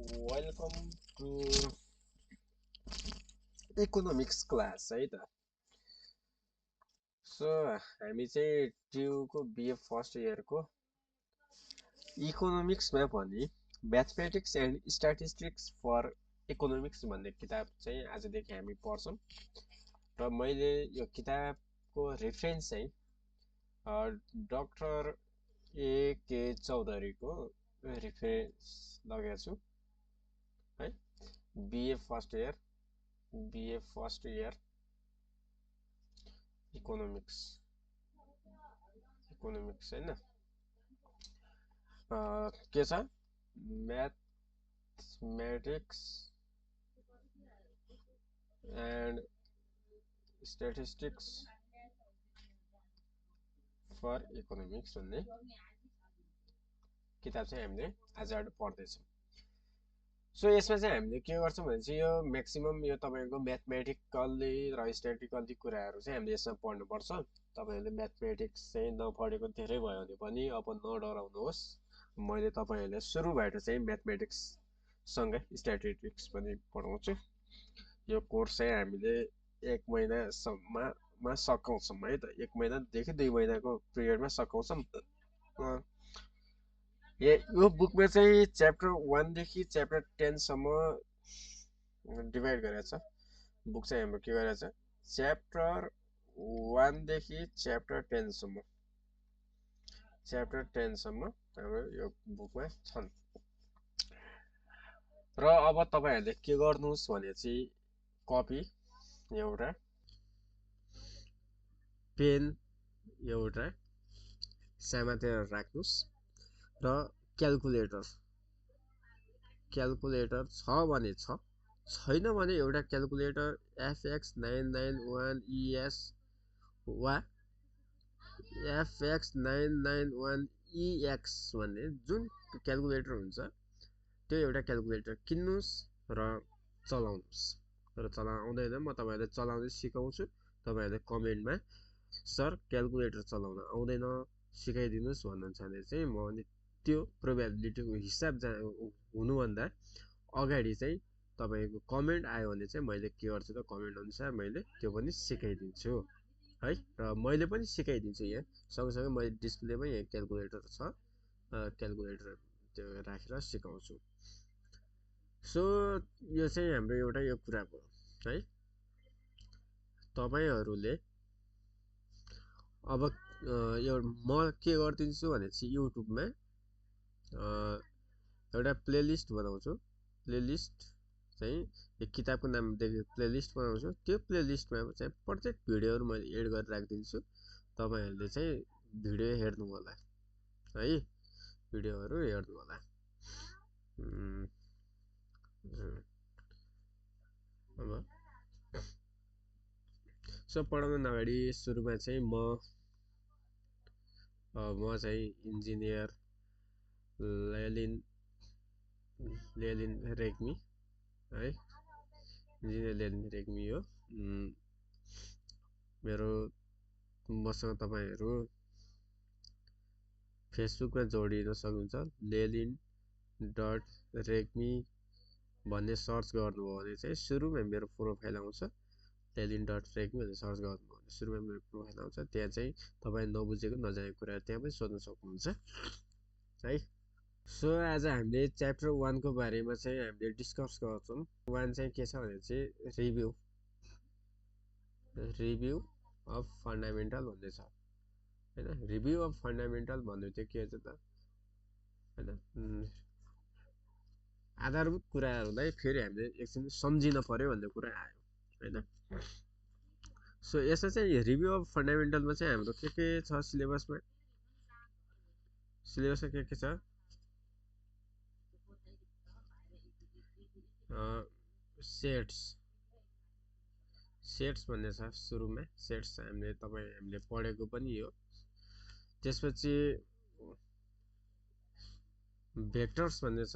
Welcome to economics class है त। So हामी चाहिँ ट्युको बिए फर्स्ट इयरको इकोनोमिक्समा पनि mathematics and statistics for economics भन्ने किताब चाहिँ आजदेखि हामी पढ्छौँ। र मैले यो किताबको रेफरेन्स चाहिँ डाक्टर ए.के. चौधरीको रेफरेन्स लगेको छु है। बिए फर्स्ट इयर इकोनोमिक्स हैन के छ mathematics and statistics for economics भन्ने किताब चाहिँ हामीले आजबाट पढ्दैछौँ। सो यसमा चाहिँ हामीले के गर्छौँ भने चाहिँ यो म्याक्सिमम यो तपाईँको म्याथमेटिकल्ली र स्ट्याटिकल्ली कुराहरू चाहिँ हामीले यसमा पढ्नुपर्छ। तपाईँहरूले म्याथमेटिक्स चाहिँ नपढेको धेरै भयो भने पनि अब नडराउनुहोस्, मैले तपाईँहरूलाई सुरुबाट चाहिँ म्याथमेटिक्ससँगै स्ट्याटिस्टिक्स पनि पढाउँछु। यो कोर्स चाहिँ हामीले 1 महिनासम्ममा सकाउँछौँ है त। 1 महिनादेखि 2 महिनाको पिरियडमा सकाउँछौँ। यो बुकमा चाहिँ च्याप्टर 1 देखि च्याप्टर 10 सम्म डिभाइड गरेको छ। बुक चाहिँ हाम्रो के गरेको छ, च्याप्टर 1 देखि च्याप्टर 10 सम्म हाम्रो यो बुकमा छन्। र अब तपाईहरुले के गर्नुहोस् भने चाहिँ कपी एउटा, पेन एउटा सामातेर राख्नुस् र क्याल्कुलेटर छ भने छ, छैन भने एउटा क्याल्कुलेटर FX991ES वा FX991EX भन्ने जुन क्याल्कुलेटर हुन्छ त्यो एउटा क्याल्कुलेटर किन्नुस् र चलाउनुस्। र चलाउँदैन, म तपाईहरुलाई चलाउँदै सिकाउँछु। तपाईहरुले कमेन्टमा सर क्याल्कुलेटर चलाउन आउँदैन सिकाइदिनुस् भन्नुहुन्छ भने चाहिँ म त्यो प्रोबेबिलिटीको हिसाब हुनुभन्दा अगाडि चाहिँ तपाईको कमेन्ट आयो भने चाहिँ मैले के गर्छु त, कमेन्ट अनुसार मैले त्यो पनि सिकाइदिन्छु है। र मैले पनि सिकाइदिन्छु। यहाँ सँगसँगै मैले डिस्प्लेमै यहाँ क्याल्कुलेटर छ, क्याल्कुलेटर त्यो राखेर सिकाउँछु। सो यो चाहिँ हाम्रो एउटा यो कुरा भयो है। तपाईहरुले अब यो म के गर्दिन्छु भने चाहिँ युट्युबमा एउटा प्लेलिस्ट बनाउँछु। प्लेलिस्ट चाहिँ यो किताबको नामदेखि प्लेलिस्ट बनाउँछु। त्यो प्लेलिस्टमा चाहिँ प्रत्येक भिडियोहरु मैले एड गरेर राख्दिन्छु। तपाईहरुले चाहिँ भिडियो हेर्नु होला है, भिडियोहरु हेर्नु होला। अब सो पढाउन अगाडि सुरुमा चाहिँ म चाहिँ इन्जिनियर लेलिन रेग्मी है, इन्जिनियर लेलिन रेग्मी हो मेरो। मसँग तपाईहरु फेसबुकमा जोडिन सक्नुहुन्छ। लेलिन.रेग्मी भन्ने सर्च गर्नुभयो भने चाहिँ सुरुमा मेरो प्रोफाइल आउँछ। लेलिन.रेग्मी भनेर सर्च गर्नुभयो भने सुरुमा मेरो प्रोफाइल आउँछ। त्यहाँ चाहिँ तपाई नबुझेको नजानेको कुराहरु त्यहाँ पनि सोध्न सक्नुहुन्छ है। सो आज हामीले च्याप्टर 1 को बारेमा चाहिँ हामीले डिस्कस गर्छौं। 1 चाहिँ के छ भने चाहिँ रिभ्यू अफ फन्डामेन्टल भन्ने छ हैन। रिभ्यू अफ फन्डामेन्टल भन्नु चाहिँ के छ त हैन, आधारभूत कुराहरुलाई फेरि हामीले एकछिन सम्झिन पर्यो भन्ने कुरा आयो हैन। सो यसमा चाहिँ रिभ्यू अफ फन्डामेन्टलमा चाहिँ हाम्रो के छ सिलेबसमा के छ, सेट्स भन्ने छ सुरुमा। सेट्स हामीले पढेको पनि हो। त्यसपछि भेक्टर्स भन्ने छ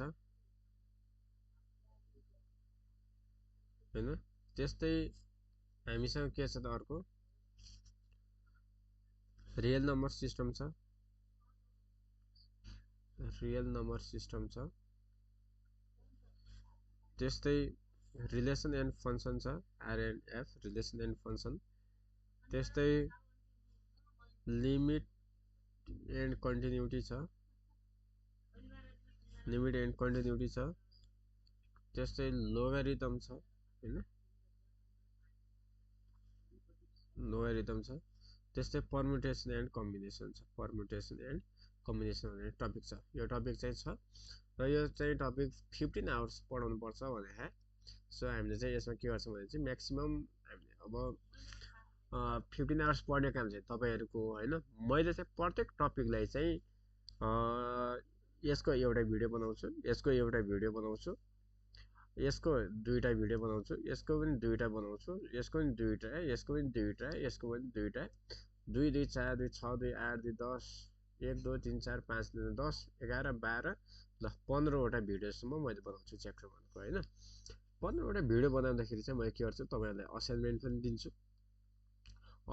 हैन। त्यस्तै हामीसँग के छ त अर्को रियल नम्बर सिस्टम छ, त्यस्तै रिलेसन एन्ड फङ्सन छ, आरएनएफ, रिलेसन एन्ड फङ्सन। त्यस्तै लिमिट एन्ड कन्टिन्युटी छ, लिमिट एन्ड कन्टिन्युटी छ। त्यस्तै लोगारिथम छ हैन, लोगारिथम छ। त्यस्तै परम्युटेसन एन्ड कम्बिनेसन छ, परम्युटेसन एन्ड कम्बिनेसन भन्ने टपिक छ। यो टपिक चाहिँ छ र यो चाहिँ टपिक 15 आवर्स पढाउनु पर्छ भने सो हामीले चाहिँ यसमा के गर्छौँ भने चाहिँ म्याक्सिमम हामीले अब 15 आवर्स पढ्ने काम चाहिँ तपाईँहरूको होइन। मैले चाहिँ प्रत्येक टपिकलाई चाहिँ यसको एउटा भिडियो बनाउँछु, यसको एउटा भिडियो बनाउँछु, यसको दुईटा भिडियो बनाउँछु, यसको पनि दुईटा बनाउँछु, यसको पनि दुईटा, यसको पनि दुईटा, यसको पनि दुईटा, 2 2 4 2 6 2 8 2 10 1 2 3 4 5 10 11 12 ल 15वटा भिडियोसम्म मैले बनाउँछु च्याप्टर 1 को होइन। 15वटा भिडियो बनाउँदाखेरि चाहिँ मैले के गर्छु, तपाईँहरूलाई असाइनमेन्ट पनि दिन्छु।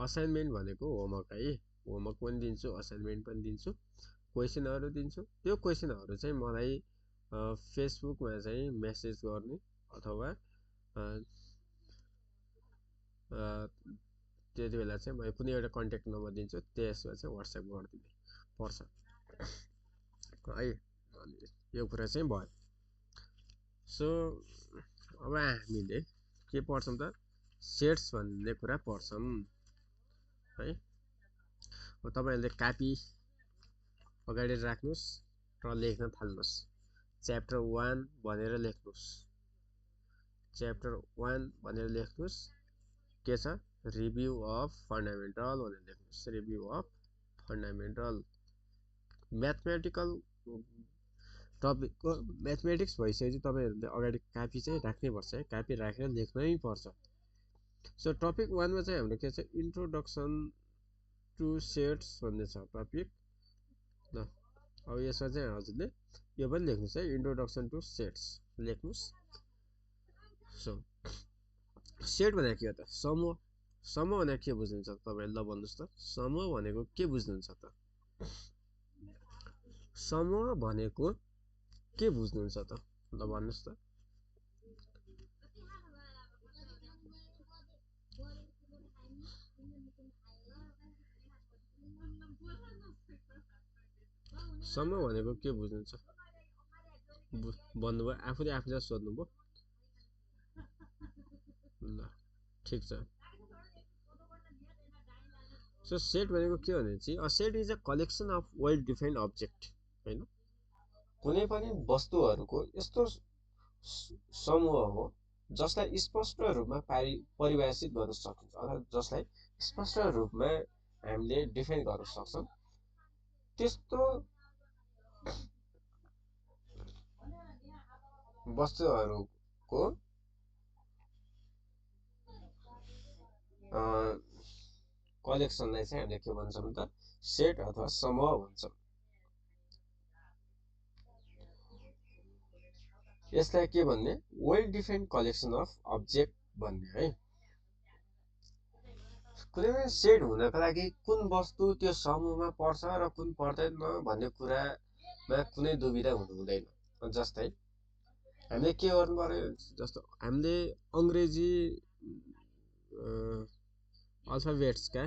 असाइनमेन्ट भनेको होमवर्क है, होमवर्क पनि दिन्छु, असाइनमेन्ट पनि दिन्छु, क्वेसनहरू दिन्छु। त्यो क्वेसनहरू चाहिँ मलाई फेसबुकमा चाहिँ मेसेज गर्ने अथवा त्यति बेला चाहिँ मैले कुनै एउटा कन्ट्याक्ट नम्बर दिन्छु, त्यसमा चाहिँ वाट्सएप गरिदिने पर्छ है। यो कुरा चाहिँ भयो। सो अब हामीले के पढ्छौँ त, सेट्स भन्ने कुरा पढ्छौँ है। अब तपाईँहरूले कापी अगाडि राख्नुहोस् र लेख्न थाल्नुहोस्। च्याप्टर 1 भनेर लेख्नुहोस्, च्याप्टर 1 भनेर लेख्नुहोस्। के छ, रिभ्यू अफ फन्डामेन्टल भनेर लेख्नुहोस्, रिभ्यू अफ फन्डामेन्टल। म्याथमेटिकल टपिकको म्याथमेटिक्स भइसकेपछि तपाईँहरूले अगाडि कापी चाहिँ राख्नै पर्छ है, कापी राखेर लेख्नै पर्छ। सो टपिक 1 मा चाहिँ हाम्रो के छ, इन्ट्रोडक्सन टु सेट्स भन्ने छ टपिक ल। अब यसमा चाहिँ हजुरले यो पनि लेख्नुहोस् है, इन्ट्रोडक्सन टु सेट्स लेख्नुहोस्। सो सेट भनेको के हो त, समूह। समूह भनेको के बुझ्नुहुन्छ तपाईँले, ल भन्नुहोस् त, समूह भनेको के बुझ्नुहुन्छ त, समूह भनेको के बुझ्नुहुन्छ त, ल भन्नुहोस् त। समूह भनेको के बुझ्नुहुन्छ, भन्नुभयो, आफूले आफूलाई सोध्नुभयो ल, ठिक छ। सो सेट भनेको के भनेपछि a set is a collection of well defined object हैन, कुनै पनि वस्तुहरूको यस्तो समूह हो जसलाई स्पष्ट रूपमा परिभाषित गर्न सकिन्छ, अर्थात् जसलाई स्पष्ट रूपमा हामीले डिफाइन गर्न सक्छौँ। त्यस्तो वस्तुहरूको कलेक्सनलाई चाहिँ हामीले के भन्छौँ त, सेट अथवा समूह भन्छौँ। यसलाई के भन्ने, well defined collection of object भन्ने है। कुनै पनि सेट हुनको लागि कुन वस्तु त्यो समूहमा पर्छ र कुन पर्दैन भन्ने कुरामा कुनै दुविधा हुनु हुँदैन। जस्तै हामीले के गर्नु पर्यो, जस्तो हामीले अङ्ग्रेजी अल्फाबेट्सका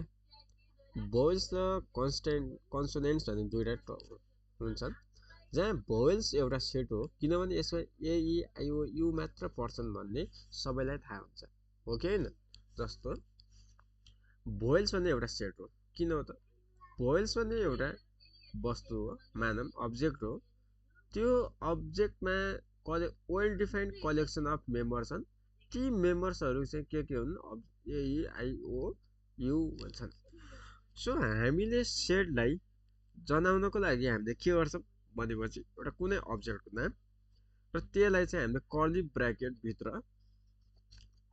भोवेल्स र कन्सोनेन्ट्स भन्ने दुईवटा हुन्छन्, जहाँ भोवेल्स एउटा सेट हो, किनभने यसमा ए ई आई ओ यु मात्र पर्छन् भन्ने सबैलाई थाहा हुन्छ, हो कि होइन। जस्तो भोवेल्स भन्ने एउटा सेट हो, किन हो त, भोवेल्स भन्ने एउटा वस्तु हो, मानव अब्जेक्ट हो। त्यो अब्जेक्टमा well defined collection of member छन्। ती मेम्बर्सहरू चाहिँ के हुन्, A E I O U भन्छन्। सो हामीले सेटलाई जनाउनको लागि हामीले के गर्छौँ भनेपछि एउटा कुनै अब्जेक्टको नाम र त्यसलाई चाहिँ हामीले कर्ली ब्राकेट भित्र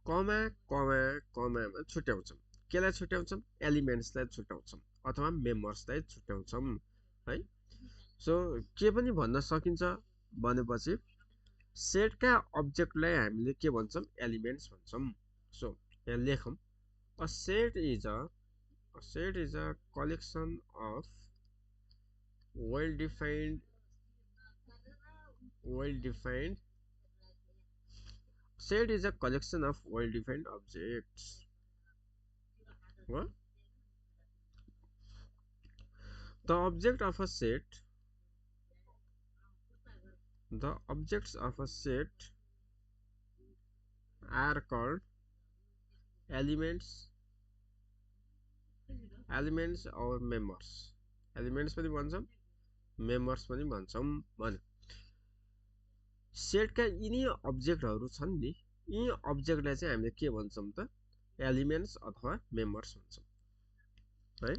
कमा कमा कमामा छुट्याउँछौँ। केलाई छुट्याउँछौँ, एलिमेन्ट्सलाई छुट्याउँछौँ अथवा मेम्बर्सलाई छुट्याउँछौँ है। सो के पनि भन्न सकिन्छ भनेपछि सेटका अब्जेक्टलाई हामीले के भन्छौँ, एलिमेन्ट्स भन्छौँ। सो यहाँ लेखौँ, a set is a collection of well defined Set is a collection of well-defined objects. What? The object of a set, the objects of a set are called elements, elements or members. Elements पनि भन्छौँ, members पनि भन्छौँ भने सेटका यिनी अब्जेक्टहरू छन् नि, यी अब्जेक्टलाई चाहिँ हामीले के भन्छौँ त एलिमेन्ट्स अथवा मेम्बर्स भन्छौँ है।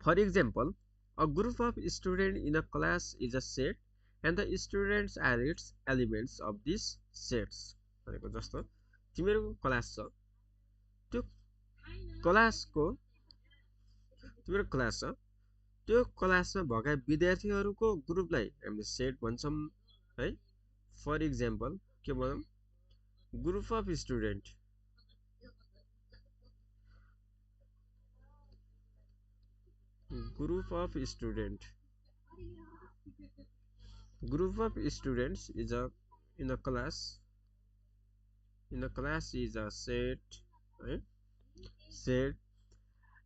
For example, a group of students in a class is a set and the students are its elements of these sets भनेको जस्तो तिमीहरूको क्लास छ, त्यो क्लासको तिम्रो क्लास छ, त्यो क्लासमा भएका विद्यार्थीहरूको ग्रुपलाई हामीले सेट भन्छौँ है। फर एक्जाम्पल के भनौँ, group of student, group of student, group of students is a in a class is a set, right? Set,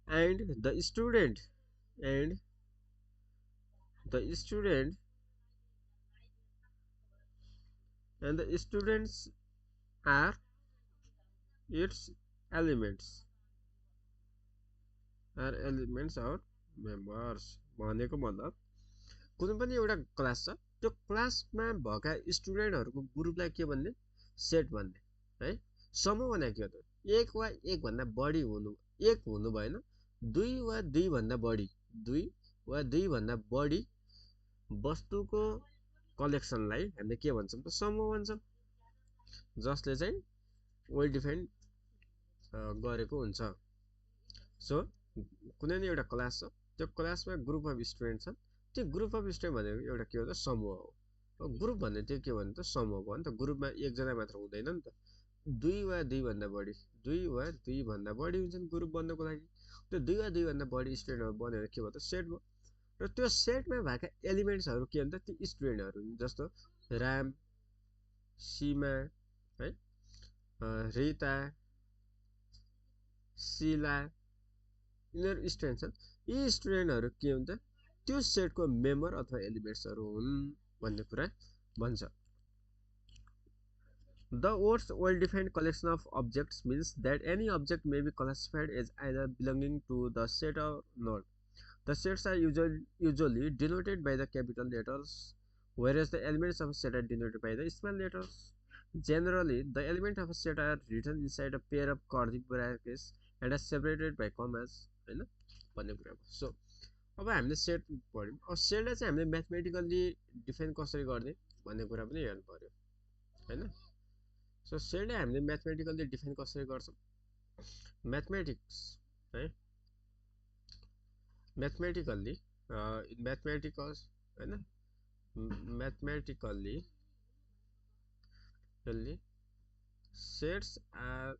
and the student and the student and the students are its elements, are elements or members भनेको मतलब कुनै पनि एउटा class छ, त्यो क्लासमा भएका स्टुडेन्टहरूको ग्रुपलाई के भन्ने सेट भन्ने है। समूह भनेको के हो त, एक वा एक भन्दा बढी हुनु, एक हुनु भएन, दुई वा दुई भन्दा बढी, दुई वा दुई भन्दा बढी वस्तुको कलेक्सनलाई हामीले के भन्छौँ त समूह भन्छौँ, जसले चाहिँ वेल डिफाइन्ड गरेको हुन्छ। सो कुनै नि एउटा क्लास छ, त्यो क्लासमा ग्रुप अफ स्टुडेन्ट छन्, त्यो ग्रुप अफ स्टुडेन्ट भनेको एउटा के हो त समूह हो। ग्रुप भन्ने त्यो के भन्नु त समूह भयो नि त, ग्रुपमा एकजना मात्र हुँदैन नि त, दुई वा दुई भन्दा बढी, दुई वा दुई भन्दा बढी हुन्छन् ग्रुप बन्नको लागि। त्यो दुई वा दुई भन्दा बढी स्टुडेन्टहरू बनेर के भयो त सेट भयो। र त्यो सेटमा भएका एलिमेन्ट्सहरू के भन्छ ती स्टुडेन्टहरू, जस्तो राम, सीमा है, रिता, शिला, यिनीहरू स्टुडेन्ट छन्। यी स्टुडेन्टहरू के हुन्छ त्यो सेटको मेम्बर अथवा एलिमेन्ट्सहरू हुन् भन्ने कुरा भन्छ। The words well-defined collection of objects means that any object may be classified as either belonging to the set or not. The sets are usually denoted by the capital letters, whereas the elements of a set are denoted by the small letters. Generally, the elements of a set are written inside a pair of curly brackets and are separated by commas. हैन भन्ने कुरा हो। So अब हामीले set पढ्यौँ। अब सेटलाई चाहिँ हामीले mathematically define कसरी गर्ने भन्ने कुरा पनि हेर्नु पर्यो हैन। सो सेटलाई हामीले म्याथमेटिकल्ली डिफाइन कसरी गर्छौँ, म्याथमेटिक्स है, म्याथमेटिकल्ली म्याथमेटिकल्स हैन, mathematically sets are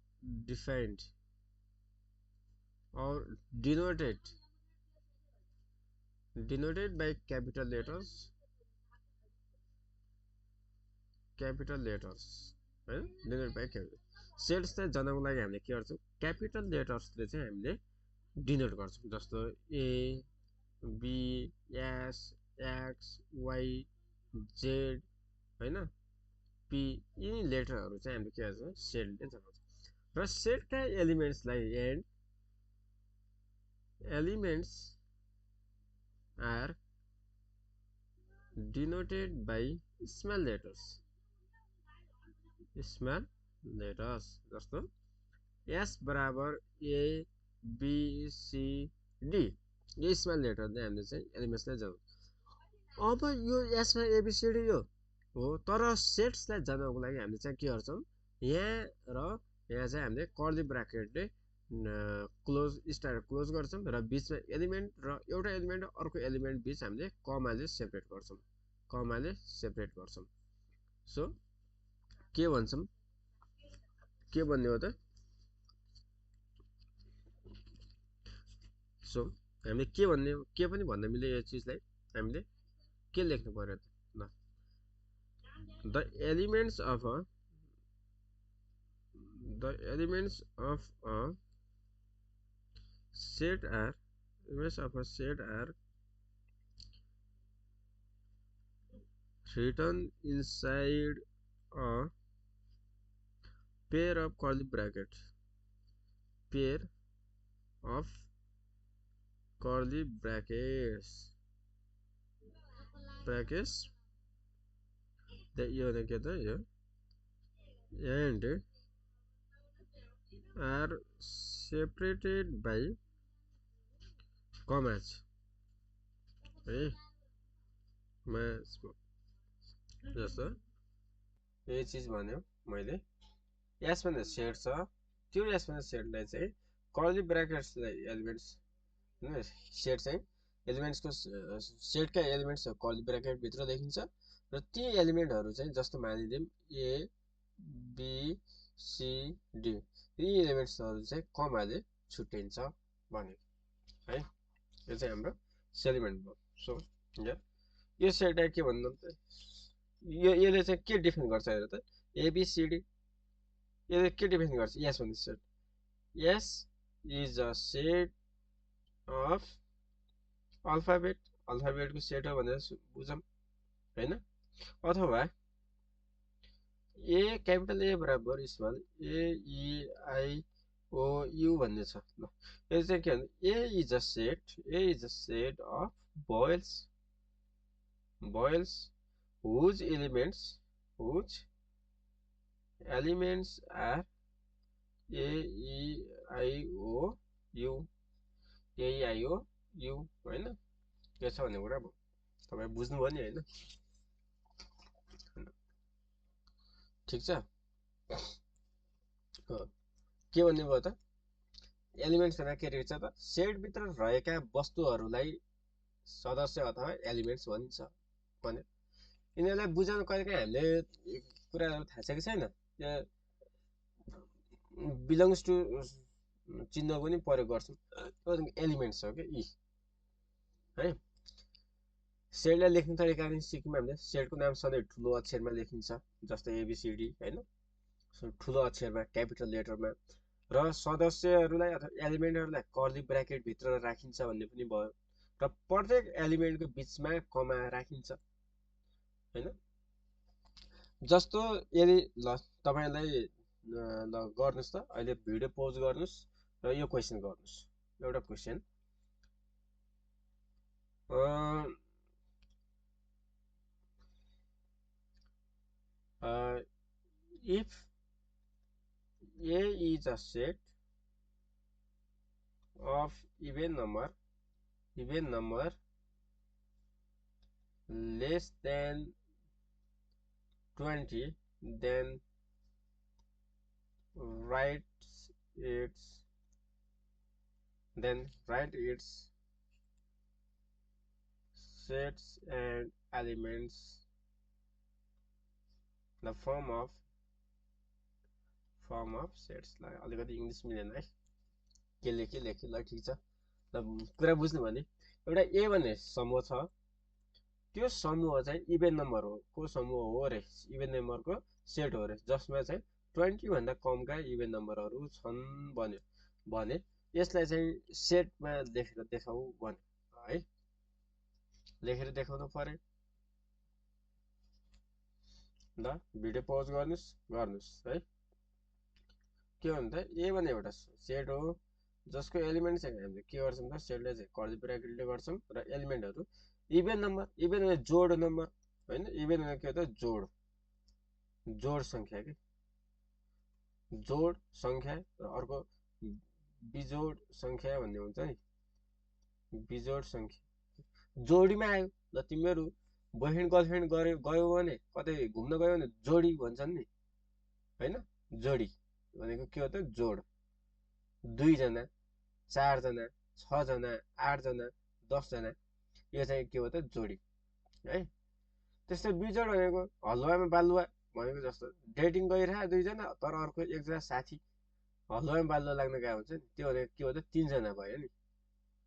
defined or denoted by capital letters है, denoted by capital सेट्स चाहिँ जनाउनको लागि हामीले के गर्छौँ क्यापिटल लेटर्सले चाहिँ हामीले डिनोट गर्छौँ, जस्तो A B S X Y Z हैन पी, यिनी लेटरहरू चाहिँ हामीले के गर्छौँ सेटले जनाउँछौँ। र सेटका एलिमेन्ट्सलाई and elements are denoted by small letters, जस्तो एस बराबर ए बी सी डी, यो स्मल लेटरले हामीले चाहिँ एलिमेन्ट्सलाई जनाउँछौँ। अब यो एसमा एबिसिडी यो हो, तर सेट्सलाई जनाउनको लागि हामीले चाहिँ के गर्छौँ यहाँ र यहाँ चाहिँ हामीले कर्ली ब्राकेटले क्लोज स्टार क्लोज गर्छौँ र बिचमा एलिमेन्ट र एउटा एलिमेन्ट र अर्को एलिमेन्ट बिच हामीले कमाले सेपरेट गर्छौँ। सो के भन्छौँ, के भन्ने हो त, सो हामीले के भन्ने, के पनि भन्न मिल्यो यो चिजलाई हामीले के लेख्नु पर्यो त ल, the elements of a The elements of a set are written inside a pair of curly brackets. Pair of curly brackets that you and are separated by commas है जस्तो यही चिज भन्यो मैले एस भन्ने सेट छ त्यो एस भन्ने सेटलाई चाहिँ कर्ली ब्राकेट्सलाई एलिमेन्ट्स हैन सेट चाहिँ एलिमेन्ट्सको सेटका एलिमेन्ट्स कर्ली ब्राकेट भित्र देखिन्छ र ती एलिमेन्टहरु चाहिँ जस्तो मानिदिम ए बी सी डी यी एलिमेन्ट्सहरु चाहिँ कमाले छुट्टिन्छ भने है यो चाहिँ हाम्रो एलिमेन्ट भयो सो यो सेटलाई के भन्नु त यसले चाहिँ के डिफाइन गर्छ हेर त एबीसीडी यसले के डिफाइन गर्छ यस भन्ने set S is a set of अल्फाबेटको सेट हो भनेर बुझौं हैन अथवा ए क्यापिटल ए बराबर small A E I O U भन्ने छ ल यो चाहिँ के भन्नु A is a set of vowels whose elements are a e i o u हैन के छ भन्ने कुरा भयो तपाई बुझ्नु भयो नि हैन ठीक छ के भन्ने भयो त एलिमेन्ट्स भनेर के रहेछ त सेट भित्र रहेका वस्तुहरुलाई सदस्य अथवा एलिमेन्ट्स भनिन्छ भने यिनीहरुलाई बुझाउन कहिलेकाहीँ हामीले कुराहरु थाहा छ कि छैन बिलोंग्स टु चिन्ह पनि प्रयोग गर्छौं एलिमेन्ट्स हो के यी है सेटलाई लेख्ने तरिका पनि सिक्यौं हामीले सेटको नाम सधैं ठूलो अक्षरमा लेखिन्छ जस्तै एबीसीडी हैन ठूलो अक्षरमा क्यापिटल लेटरमा र सदस्यहरुलाई अथवा एलिमेन्टहरुलाई कर्ली ब्राकेट भित्र राखिन्छ भन्ने पनि भयो र प्रत्येक एलिमेन्टको बीचमा कमा राखिन्छ हैन जस्तो यदि ल तपाईलाई ल गर्नुस् त अहिले भिडियो पज गर्नुस् र यो क्वेशन गर्नुस् एउटा question if a is a set of even number less than 20 then write its sets and elements the form of sets लाई अलिकति इंग्लिश मिलेन है के लेखे ल ठीक छ ल कुरा बुझ्नु भने एउटा ए भन्ने समूह छ त्यो समूह चाहिँ इभेन नम्बर हो को समूह हो रे इभेन नम्बरको सेट हो रे जसमा चाहिँ 20 भन्दा कमका इभेन नम्बरहरु छन् भने यसलाई चाहिँ सेटमा लेखेर देखाऊ भने है लेखेर देखाउनु पर्यो ल भिडियो पज गर्नुस् है के भन्छ ए भन्ने एउटा सेट हो जसको एलिमेन्ट चाहिँ हामीले के गर्छौं त सेटलाई चाहिँ कर्ली ब्राकेटले गर्छौं र एलिमेन्टहरु इभेन भने जोड नम्बर हैन इभेन भने के हो त जोड संख्या के जोड संख्या र अर्को बिजोड संख्या भन्ने हुन्छ नि बिजोड संख्या जोडीमा आयो ल तिमीहरु बोयफ्रेन्ड गर्लफ्रेन्ड गयो भने कतै घुम्न गयो भने जोडी भन्छन् नि हैन जोडी भनेको के हो त जोड 2 जना 4 जना 6 जना 8 जना 10 जना यो चाहिँ के हो त जोडी है त्यस्तै बिजोड भनेको हलुवामा बालुवा भनेको जस्तो डेटिङ गरिरहा दुई जना तर अर्को एकजना साथी हलुवामा बालुवा लाग्न गएको हुन्छ नि त्यो भनेको के हो त 3 जना भयो नि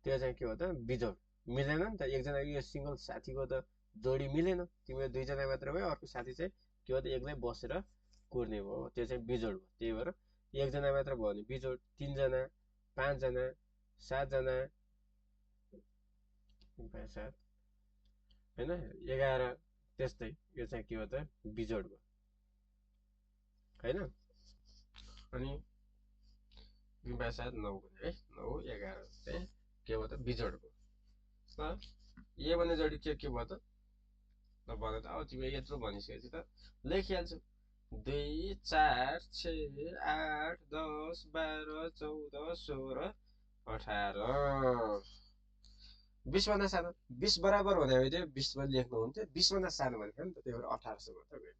त्यो चाहिँ के हो त बिजोड मिलेन नि त एकजना यो सिंगल साथीको त जोडी मिलेन तिम्रो दुई जना मात्र भयो अर्को साथी चाहिँ के हो त एक्लै बसेर कुर्ने भयो त्यो चाहिँ बिजोड हो त्यही भएर एकजना मात्र भयो भने बिजोड 3 जना 5 जना 7 जना 5 7 हैन 11 त्यस्तै यो चाहिँ के हो त बिजोड भयो हैन अनि 3 5 7 9 है 9 11 चाहिँ के भयो त बिजोड भयो ल ए भन्ने जोडी के भयो त ल भन त अब तिमी यत्रो भनिसकेपछि त लेखिहाल्छौ 2 4 6 8 10 12 14 16 18 20 भन्दा सानो 20 बराबर भने चाहिँ 20 पनि लेख्नु हुन्थ्यो 20 भन्दा सानो भनेको नि त त्यही भएर 1800 मात्र गयो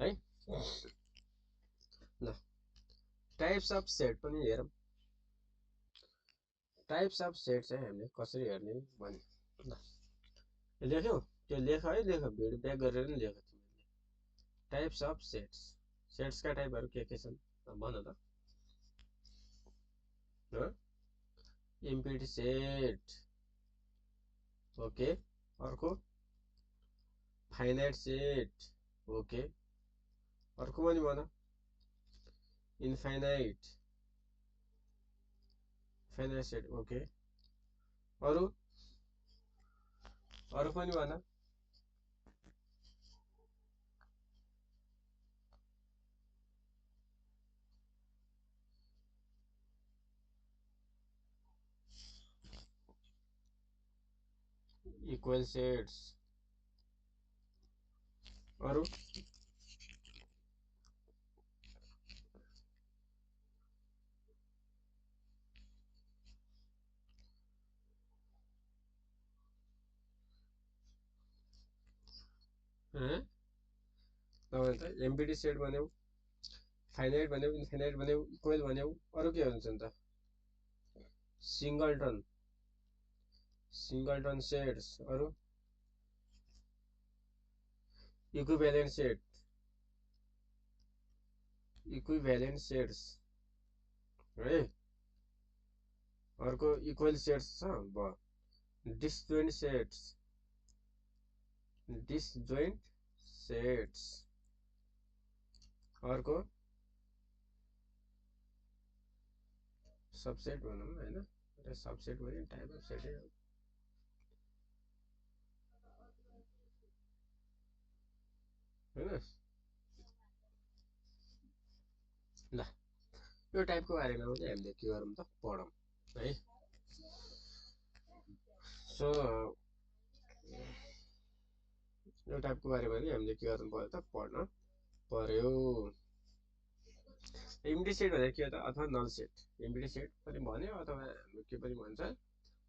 है ल टाइप्स अफ सेट पनि हेरौँ टाइप्स अफ सेट चाहिँ हामीले कसरी हेर्ने भने ल लेख्यौ त्यो लेख है लेख भिडियो ब्याक गरेर नि लेख तिमीले टाइप्स अफ सेट्स सेट्सका टाइपहरू के छन् भन त इम्प्लिसिट सेट ओके अर्को फाइनाइट सेट ओके अर्को पनि भन इन्फाइनाइट फाइनाइट सेट ओके अरु पनि भन इक्वल सेट्स अरु एम्प्टी सेट भन्यौ फाइनाइट भन्यौ इन्फाइनाइट भन्यौ इक्वल भन्यौ अरु के हुन्छन् त सिंगलटन सेट्स अरु इक्विभ्यालेन्ट सेट्स है अर्को इक्वल सेट्स छ भयो डिसजोइन्ट सेट्स अर्को सबसेट भनौँ हैन सबसेट पनि टाइप अफ सेट हो हैन ल यो टाइपको बारेमा पनि हामीले के गरौँ त पढौँ है सो यो टाइपको बारेमा नि हामीले के गर्नु पर्यो त पढ्न पर्यो एम्प्टी सेट भनेको के हो त अथवा नल सेट एम्प्टी सेट पनि भन्यो अथवा के पनि भन्छ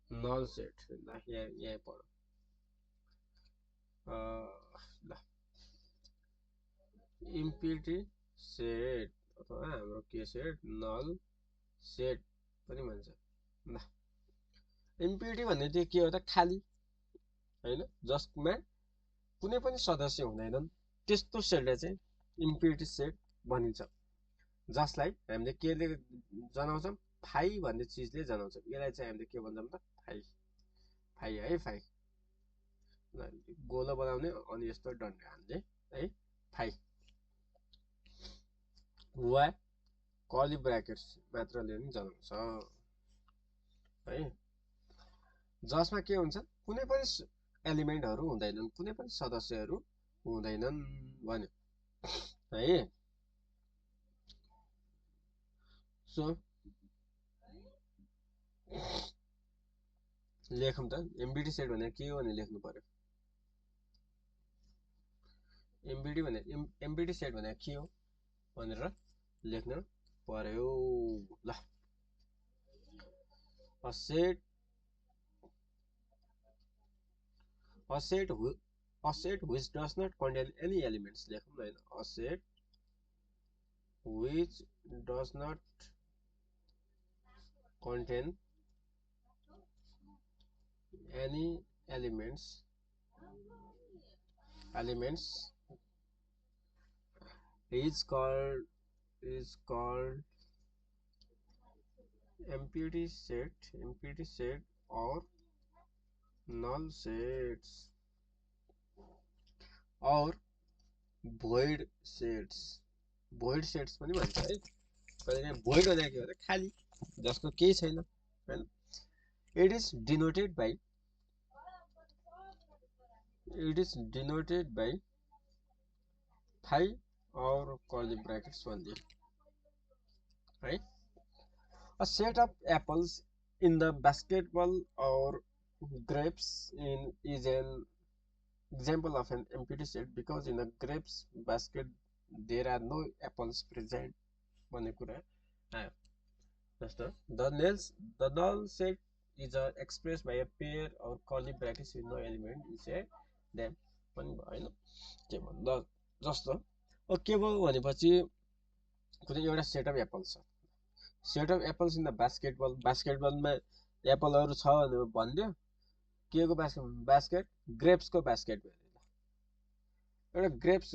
नल सेट ल यहाँ पढौँ ल इम्प्टी सेट अथवा हाम्रो के सेट नल सेट पनि भन्छ ल इम्प्टी भन्ने चाहिँ के हो त खाली हैन जसमा कुनै पनि सदस्य हुँदैनन् त्यस्तो सेटलाई चाहिँ इम्प्टी सेट भनिन्छ जसलाई हामीले केले जनाउँछौं फाइ भन्ने चीजले जनाउँछौं यसलाई चाहिँ हामीले के भन्छौं त फाइ है फाइ गोलो बनाउने अनि यस्तो डन्डा हान्ने है फाइ वा कर्ली ब्र्याकेट्स मात्रले नि जनाउँछ है जसमा के हुन्छ कुनै पनि एलिमेन्टहरु हुँदैनन् कुनै पनि सदस्यहरु हुँदैनन् भन्यो है सो लेखौं त एम्प्टी सेट भनेको के हो भने लेख्नु पर्यो एम्प्टी सेट भनेको के हो भनेर लेख्न पर्यो ल a set which does not contain any elements लेखौं हैन a set which does not contain any elements is called empty set or null sets or void sets पनि भन्छ है कहिलेकाहीँ भोइड भनेको के हो त खाली, जसको केही छैन हैन। इट इज डिनोटेड बाई फाइ और कर्ली ब्रैकेट्स भन्ने है। A set of apples in the basketball or grapes is an example of an empty set because in the grapes basket there are no apples present भन्ने कुरा आयो। जस्तो the null set is expressed by a pair or curly brackets with no element is a them पनि भयो हैन। के भन्दा जस्तो के भयो भनेपछि कुनै एउटा सेट अफ एप्पल्स छ, set of apples in the बास्केटबलमा एप्पलहरू छ भनेर भनिदियो। के को बास्केट ग्रेप्सको बास्केट भयो। एउटा ग्रेप्स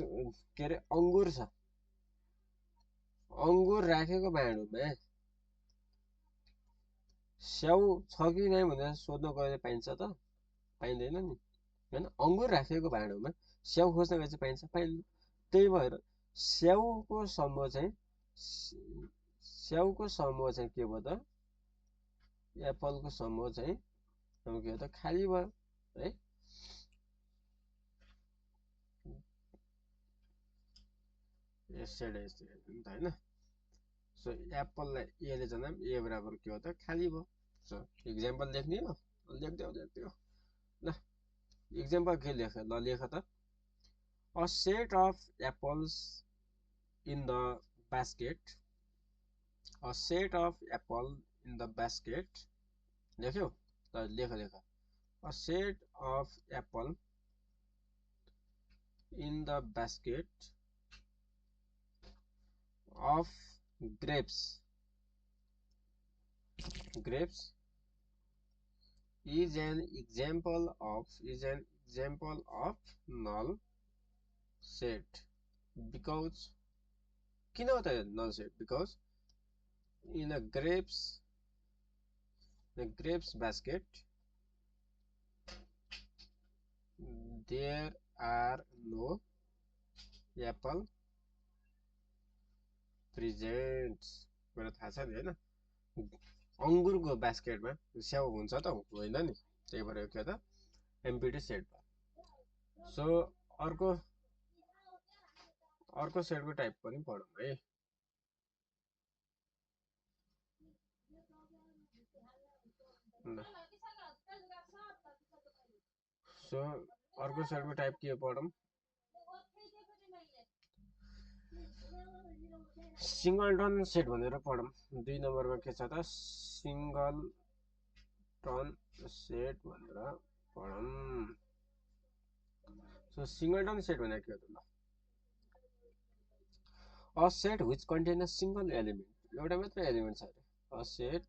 के अरे अङ्गुर छ, अङ्गुर राखेको भाँडोमा स्याउ छ कि नै भनेर सोध्न गए पाइन्छ त पाइँदैन नि हैन। अङ्गुर राखेको भाँडोमा स्याउ खोज्न गए चाहिँ पाइन्छ पाइँदैन। त्यही भएर स्याउको समूह चाहिँ के भयो त एप्पलको समूह चाहिँ अब के हो त खाली भयो है। यसरी हैन। सो एप्पललाई ए ले जाँदा ए बराबर के हो त खाली भयो। सो इक्जाम्पल लेख्ने हो, लेख्दियो ल। इक्जाम्पल के लेख ल लेख त a set of apples in the basket, a set of apple in the basket लेख्यो ल लेख a set of apple in the basket of grapes is an example of null set because किन हो त null set because in a grapes basket there are no apple presents मलाई थाहा छ नि हैन। अङ्गुरको बास्केटमा स्याउ हुन्छ त होइन नि, त्यही भएर के हो त एम्प्टी सेट भयो। सो अर्को सेटको टाइप पनि पढौँ है। सो अर्को सेटको टाइप के पढौँ, सिंगलटन सेट भनेर पढौँ। 2 नम्बरमा के छ त सिंगलटन सेट भनेर पढौँ। सो सिंगलटन सेट भनेको के हो त ल a set which contain a single element, एउटा मात्र एलिमेन्ट छ अरे। a set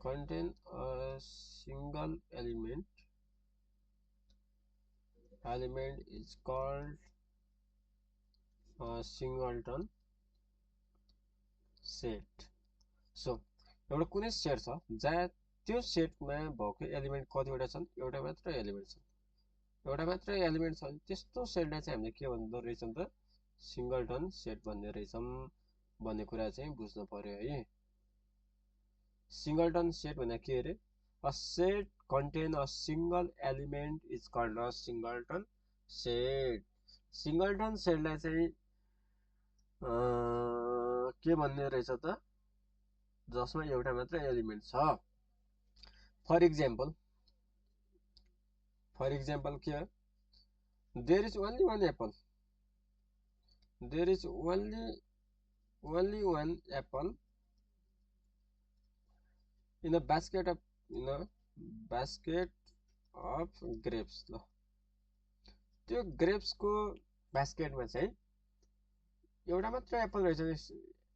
contain a single element is called a singleton set। So एउटा कुनै सेट छ जहाँ त्यो सेटमा भएको एलिमेन्ट कतिवटा छन्, एउटा मात्र एलिमेन्ट छ, एउटा मात्र एलिमेन्ट छ त्यस्तो सेटलाई चाहिँ हामीले के भन्दो रहेछौँ त सिंगलटन सेट भन्ने रहेछौँ भन्ने कुरा चाहिँ बुझ्नु पर्यो है। सिंगलटन सेट भनेको के अरे a set contain a single element is called a singleton set। Singleton सेटलाई चाहिँ के भन्ने रहेछ त जसमा एउटा मात्र एलिमेन्ट छ। फर इक्जाम्पल के हो there is only one apple, there is only one apple in a basket of grapes ल। त्यो ग्रेप्सको बास्केटमा चाहिँ एउटा मात्र एप्पल रहेछ।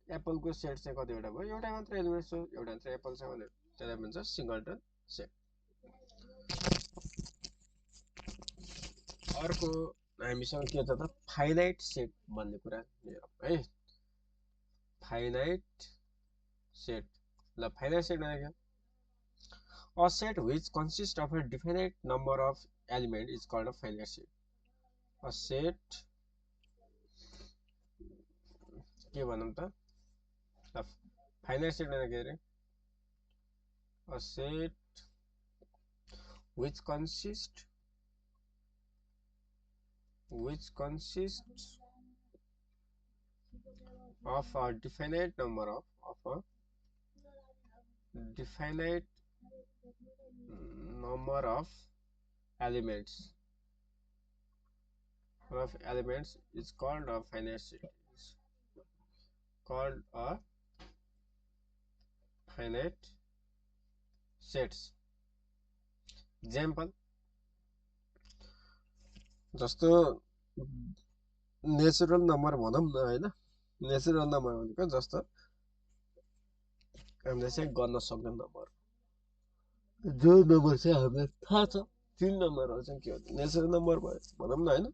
एप्पलको सेट चाहिँ कतिवटा भयो, एउटा मात्र एलिमेन्ट छ, एउटा मात्र एप्पल छ भनेर त्यसलाई भन्छ सिंगलटन सेट। अर्को हामीसँग के छ त फाइनाइट सेट भन्ने कुरा हेरौँ है। फाइनाइट सेट ल फाइनाइट सेट भनेको a set which consists of a definite number of element is called a finite set। a set के भनौं त फाइनाइट सेट भनेको के अरे a set which consists of a definite number of elements is called a finite set. Is called a finite sets. Example जस्तो natural number भनौं न हैन नेचुरल नम्बर भनेको जस्तो हामीले चाहिँ गर्न सक्ने नम्बर जो नम्बर चाहिँ हामीलाई थाहा छ तीन नम्बरहरु चाहिँ के हो नेचुरल नम्बर भनौं न हैन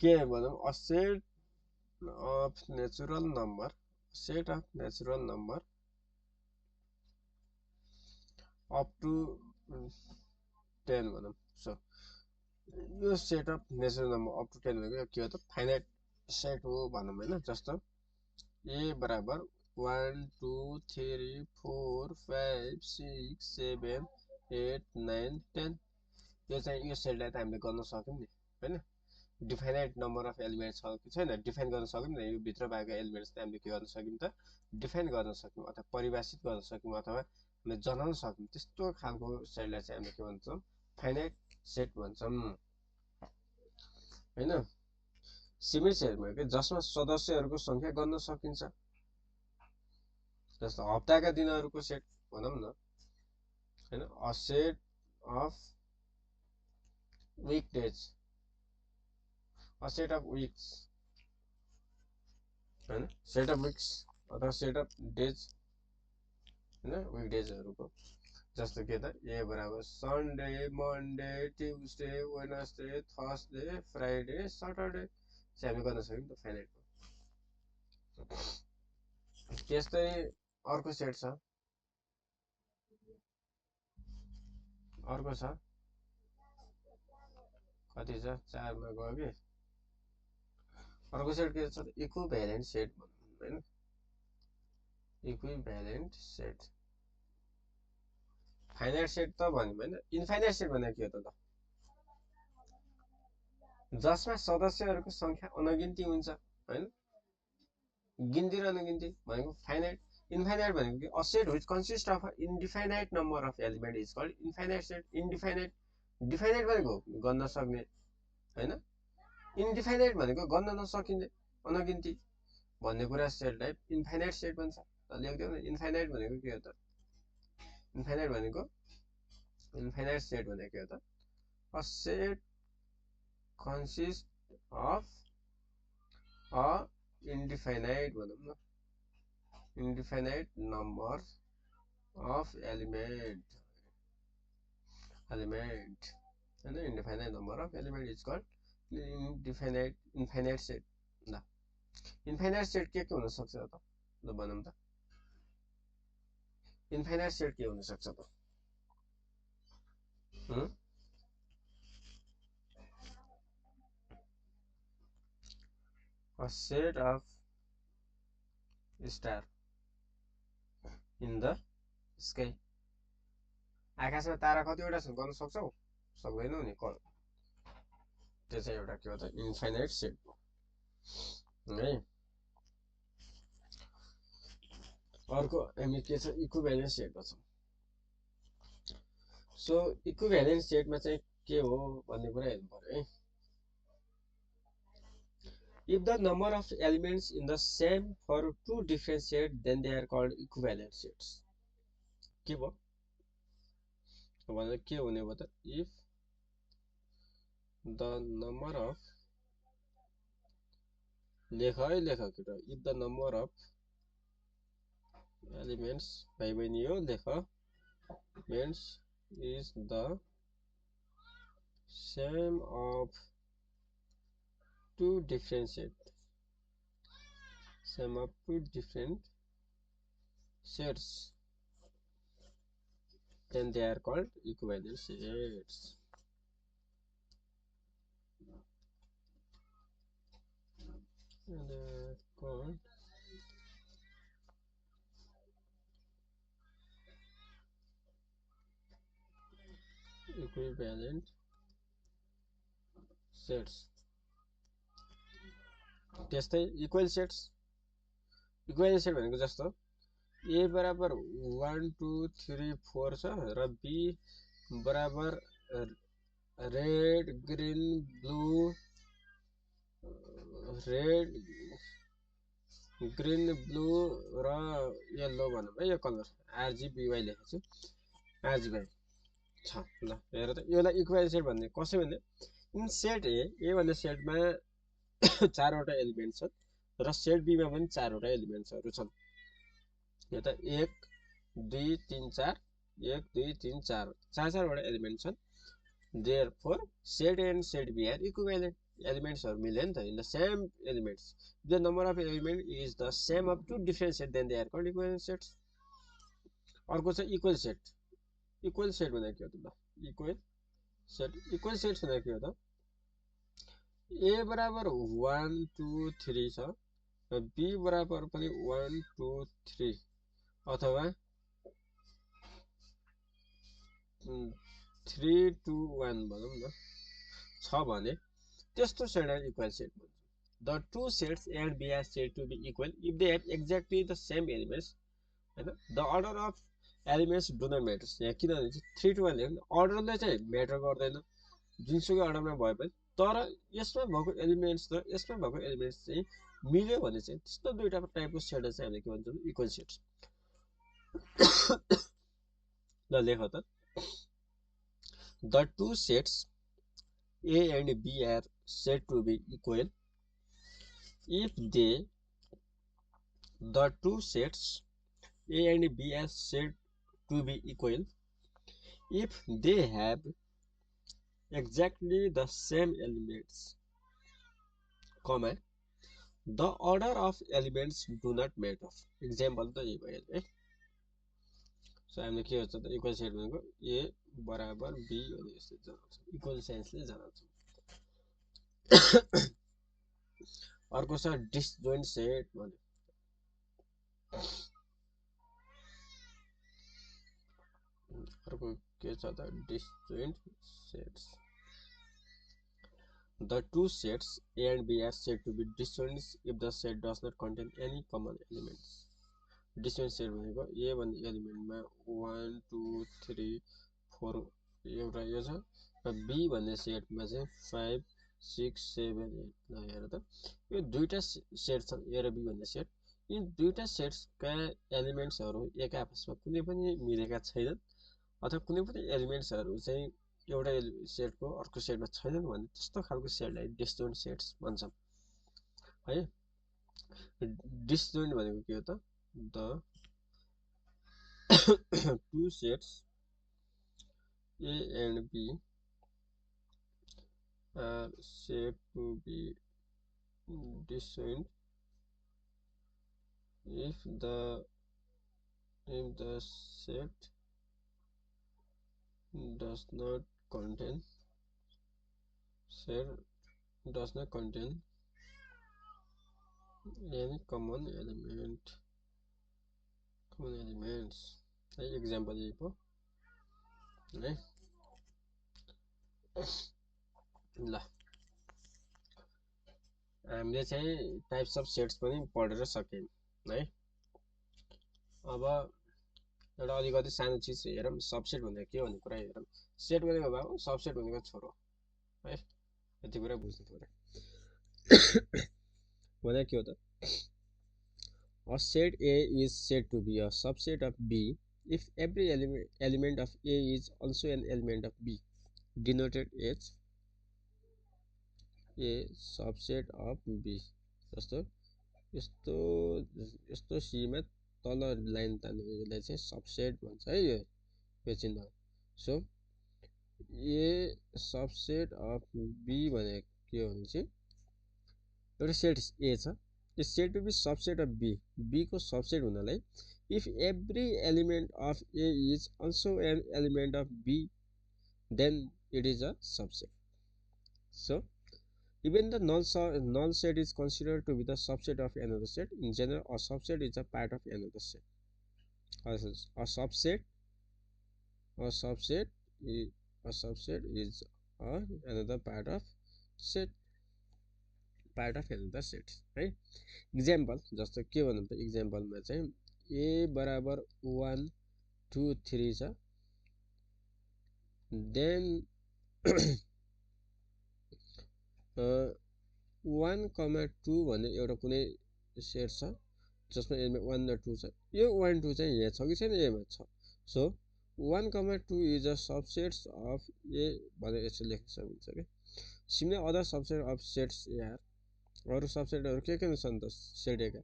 के भनौं a set of natural number up to 10 भनौं सो यो set of natural number up to 10 भनेको के हो त फाइनाइट सेट हो भनौं हैन जस्तो a बराबर 1 2 3 4 5 6 7 8 9 10 यो चाहिँ यो सेटलाई त हामीले गर्न सक्यौं नि हैन डिफाइनाइट नम्बर अफ एलिमेन्ट्स छ कि छैन डिफाइन गर्न सक्यौं नि यो भित्र भएको एलिमेन्ट्स चाहिँ हामीले के गर्न सक्यौं त डिफाइन गर्न सक्यौं अथवा परिभाषित गर्न सक्यौं अथवा हामीले जनाउन सक्यौं त्यस्तो खालको सेटलाई चाहिँ हामीले के भन्छौं फाइनाइट सेट भन्छौं हैन सीमित सेट भनेको जसमा सदस्यहरुको संख्या गर्न सकिन्छ जस्तो हप्ताका दिनहरुको सेट भनौं न हैन a set of weekdays a set of weeks हैन सेट अफ वीक्स अथवा सेट अफ डेज हैन वीकडेजहरुको जस्तो के त ए बराबर Sunday Monday Tuesday Wednesday Thursday Friday Saturday चाहिँ हामी गर्न सक्यौं त फाइनाइटमा त्यस्तै अर्को सेट छ अर्को छ कति छ 4 मा गयो के अर्को सेट के छ इक्विभ्यालेन्ट सेट भन्छौं हैन इक्विभ्यालेन्ट सेट फाइनाइट सेट त भन्यौं हैन इन्फाइनाइट सेट भनेको के हो त जसमा सदस्यहरुको संख्या अनगिन्ती हुन्छ हैन गिन्ती र अनगिन्ती भनेको फाइनाइट इन्फाइनाइट भनेको के a set which consist of a indefinite number of element is called infinite set indefinite definite भनेको गर्न सक्ने हैन इन्डिफाइनाइट भनेको गर्न नसकिने अनगिन्ती भन्ने कुरा सेटलाई इन्फाइनाइट सेट भन्छ त लेख्दियौ न इन्फाइनाइट भनेको के हो त इन्फाइनाइट सेट भनेको के हो त a set consists of a indefinite number of element and the indefinite number of element is called infinite set ल इन्फाइनाइट सेट के हुन सक्छ त ल भनौं त इन्फाइनाइट सेट के हुन सक्छ त a set of star in the sky आकाशमा तारा कतिवटा छन् गर्न सक्छौ सक्दैनौ नि त्यो चाहिँ एउटा के हो त इन्फाइनाइट सेट है अर्को हामी के छ इक्विभ्यालेन्ट सेट भन्छौं सो इक्विभ्यालेन्ट सेटमा चाहिँ के हो भन्ने कुरा हेर्नु पर्यो है if the number of elements in the same for two different sets then they are called equivalent sets के भयो भने के हुने भयो त if the number of if the number of elements भाइ बहिनी यो elements is the same of two different sets then they are called equivalent sets called equivalent sets. त्यस्तै इक्वल सेट भनेको जस्तो ए बराबर 1 2 3 4 छ र बी बराबर रेड ग्रीन ब्लू र येल्लो भनौँ है। यो कलर आरजीबीवाई लेखेको छु, आरजीबी छ। ल हेर त, यसलाई इक्वल सेट भन्ने कसै भन्ने इन सेट ए भन्ने सेटमा 4 वटा एलिमेन्ट छन् र सेट बीमा पनि 4 वटा एलिमेन्ट्सहरू छन्। यो त 1 2 3 4 1 2 3 4 4 वटा एलिमेन्ट छन्। Therefore, set A and set B are equivalent. Elements are million in the same elements. If the number of elements is the same of two different sets, then they are called equivalent sets. अर्को छ equal set. Equal set भनेको के हो त? Equal set भनेको के हो त? ए बराबर 1 2 3 छ र बी बराबर पनि 1 2 3 अथवा 3 2 1 भनौँ न छ भने त्यस्तो सेटलाई इक्वल सेट भन्छ। The two sets A and B are said to be equal if they have exactly the same elements. हैन, the order of elements do not matter. यहाँ किनभने चाहिँ 3 to 1 लेख्नु अर्डरले चाहिँ म्याटर गर्दैन, जुनसुकै अर्डरमा भए पनि। तर यसमा भएको एलिमेन्ट्स र यसमा भएको एलिमेन्ट्स चाहिँ मिल्यो भने चाहिँ त्यस्तो दुईटा टाइपको सेटलाई चाहिँ हामीले के भन्छौँ? Equal sets. ल लेख त, the two sets A and B are said to be equal if they the two sets A and B are said to be equal if they have exactly the same elements, comma, the order of elements do not matter. Example त यही भयो है। So हामीले के हुन्छ त equal set भनेको ए बराबर बी भने जस्तो जनाउँछ, इक्वल सेन्सले जनाउँछ। अर्को छ डिसजोइन्ट सेट भन्ने। अर्को के छ त disjoint sets. The two sets A and B are said to be disjoint if the set does not contain any common elements. Disjoint set भनेको A भन्ने एलिमेन्टमा 1 2 3 4 एउटा यो छ र B भन्ने सेटमा चाहिँ 5 6 7 8। ल हेर त, यो दुईटा सेट छ A र B भन्ने सेट। यी दुईटा सेट्सका एलिमेन्ट्सहरू एक आपसमा कुनै पनि मिलेका छैनन् अथवा कुनै पनि एलिमेन्ट्सहरू चाहिँ एउटा सेटको अर्को सेटमा छैनन् भने त्यस्तो खालको सेटलाई डिसजोइन्ट सेट्स भन्छौँ है। डिसजोइन्ट भनेको के हो त? The two sets A and B are said to be disjoint if the set does not contain any common elements है। एक्जाम्पल यही पो है। ल हामीले चाहिँ टाइप्स अफ सेट्स पनि पढेर सक्यौँ है। अब एउटा अलिकति सानो चिज हेरौँ, सबसेट भनेको के भन्ने कुरा हेरौँ। सेट भनेको बाबु, सबसेट भनेको छोरो है, यति कुरा बुझ्नु पर्यो। भनेको के हो त? A set A is said to be a subset of B if every element of A is also an element of B, denoted as A subset of B। जस्तो यस्तो सीमा तल लाइन तान्नेलाई चाहिँ सबसेट भन्छ है, यो चिन्ह। So A subset of B भनेको के हो भने चाहिँ एउटा सेट ए छ, यो set to B subset of B, B को सबसेट हुनलाई if every element of A is also an element of B then it is a subset. So Even the null set is considered to be the subset of another set. In general, a subset is a part of another set. A subset a subset is another part of another set, right? Example, जस्तो के भन्नु त एक्जाम्पलमा चाहिँ a बराबर 1 2 3 छ, then 1,2 भन्ने एउटा कुनै सेट छ जसमा यसमा 1 र 2 छ। यो 1 2 चाहिँ यहाँ छ कि छैन? यसमा छ। So 1,2 is a subsets of a भनेर यसो लेख्न सकिन्छ के। Similar other subset of sets यार, अरू सबसेटहरू के छन् त सेट एका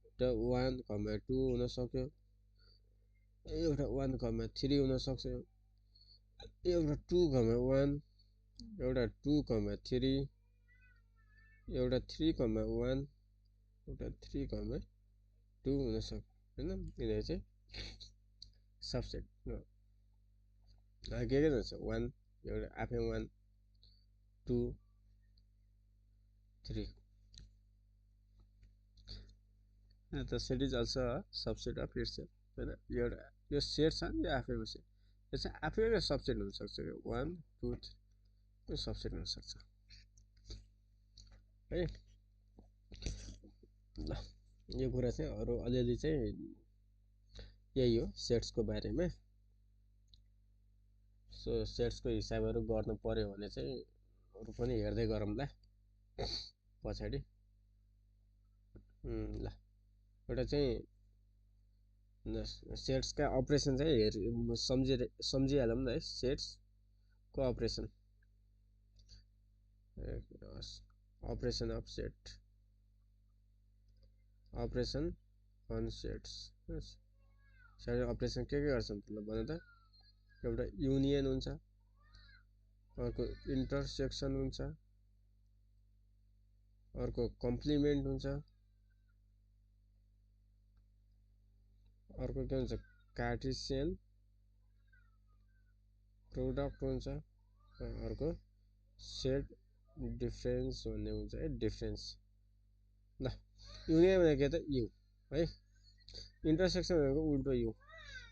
एउटा 1,2 हुन सक्यो, एउटा 1,3 हुन सक्छ, एउटा 2,1, एउटा 2,3, एउटा 3,1, एउटा 3,2 हुन सक्छ हैन। यिनीहरू चाहिँ सबसेट हो। के हुन्छ 1 एउटा आफै 1 2 3 the set is also a subset of itself हैन। एउटा यो सेट छ नि, यो आफैमा सेट, यो चाहिँ आफैमा सबसेट हुन सक्छ। यो 1 2 3 यो सबसेट हुन सक्छ है। ल यो कुरा चाहिँ अरु अलिअलि चाहिँ यही हो सेट्सको बारेमा। सो सेट्सको हिसाबहरु गर्नु पर्यो भने चाहिँ अरु पनि हेर्दै गरौँला पछाडी। ल एउटा चाहिँ सेट्सका अपरेसन चाहिँ सम्झिहालौँ न है। सेट्स को operation, operation of set, operation on sets. Set operation के गर्छन् त ल भन त। एउटा युनियन हुन्छ, अर्को इन्टरसेक्सन हुन्छ, अर्को कम्प्लिमेन्ट हुन्छ, अर्को के हुन्छ कार्टेसियन प्रोडक्ट हुन्छ, अर्को सेट डिफरेन्स भन्ने हुन्छ है, डिफरेन्स। ल युनियन भनेको के त यु है, इन्टरसेक्सन भनेको उल्टो यु,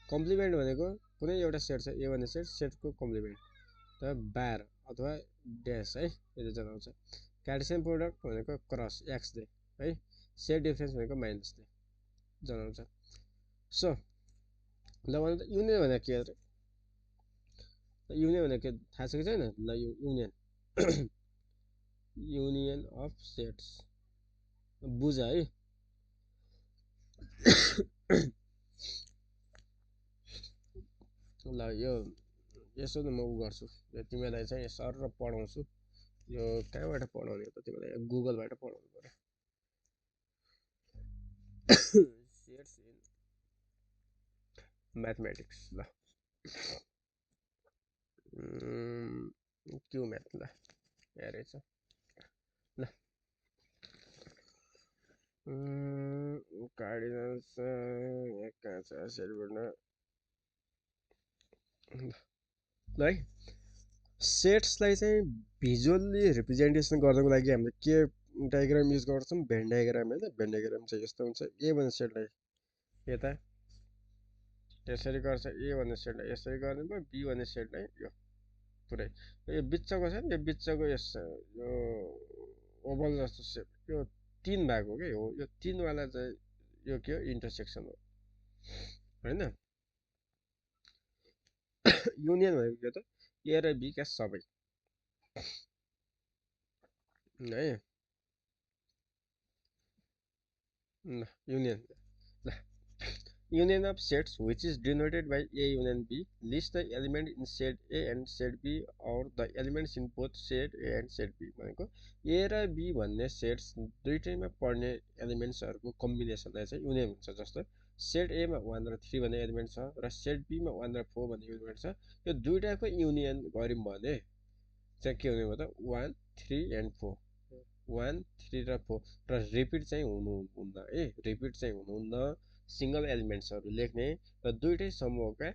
कम्प्लिमेन्ट भनेको कुनै एउटा सेट छ ए भन्ने सेट, सेटको कम्प्लिमेन्ट त 12 अथवा ड्यास है, यसले जनाउँछ। कार्टेसियन प्रोडक्ट भनेको क्रस एक्स दे है, सेट डिफरेन्स भनेको माइनस दे जनाउँछ। सो ल भन त युनियन भनेको के हो? युनियन भनेको थाहा छ कि छैन? ल युनियन युनियन अफ सेट्स बुझ है। ल यो यसो न म उ गर्छु, यो तिमीलाई चाहिँ सर र पढाउँछु। यो कहाँबाट पढाउने त तिमीलाई? गुगलबाट पढाउनु पर्यो। Sets in mathematics. ल क्यु म्याथ, ल यहाँ रहेछ। ल कार्डिनल्स यहाँ कहाँ छ सेटबाट? ल है सेट्सलाई चाहिँ भिजुअल्ली रिप्रेजेन्टेसन गर्नको लागि हामीले के डायग्राम युज गर्छौँ? भेन डायग्राम हैन। भेन डायग्राम चाहिँ यस्तो हुन्छ। ए भन्ने सेटलाई यता यसरी गर्छ, ए भन्ने सेटलाई यसरी गर्ने भयो, बी भन्ने सेटलाई यो पुरै यो बिचको छ नि, यो बिचको यो ओभल जस्तो सेप, यो 3 भाग हो के हो। यो 3 वाला चाहिँ यो के हो? इन्टरसेक्सन हो हैन। युनियन भनेको के त? ए र बी का सबै है। ल युनियन, ल union of sets which is denoted by A union B lists the element in set A and set B or the elements in both set A and set B भनेको A र B भन्ने sets दुईटैमा पर्ने एलिमेन्ट्सहरुको कम्बिनेसनलाई चाहिँ union भन्छ। जस्तो set A मा 1 र 3 भन्ने एलिमेन्ट छ र सेट B मा 1 र 4 भन्ने एलिमेन्ट छ। यो दुईटाको युनियन गर्यौं भने चाहिँ के हुने भयो त 1 3 and 4, 1 3 र 4 र रिपिट चाहिँ हुनुहुन्न है, रिपिट चाहिँ हुनुहुन्न। सिंगल एलिमेन्ट्सहरु लेख्ने र दुईटै समूहका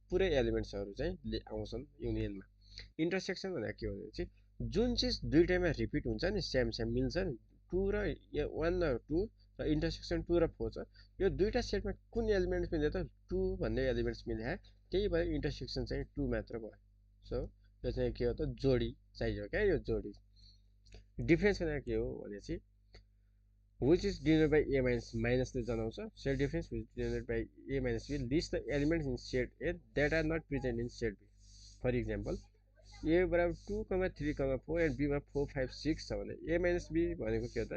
पुरै एलिमेन्ट्सहरु चाहिँ आउँछन् युनियनमा। इन्टरसेक्सन भनेको के हो भने चाहिँ जुन चिज दुईटैमा रिपिट हुन्छ नि सेम सेम मिल्छ नि 2 र 1 र 2 र इन्टरसेक्सन 2 र 4 छ यो दुईटा सेटमा कुन एलिमेन्ट्स मिल्यो त 2 भन्ने एलिमेन्ट्स मिल्यो त्यही भएर इन्टरसेक्सन चाहिँ 2 मात्र भयो सो यो चाहिँ के हो त जोडी चाहियो क्या यो जोडी डिफरेन्स भनेको के हो भनेपछि which is denoted by a minus minusले जनाउँछ set difference which is denoted by a minus b list the elements in set a that are not present in set b for example a बराबर 2, 3, 4 and b मा 4, 5, 6 छ भने a minus b भनेको के हो त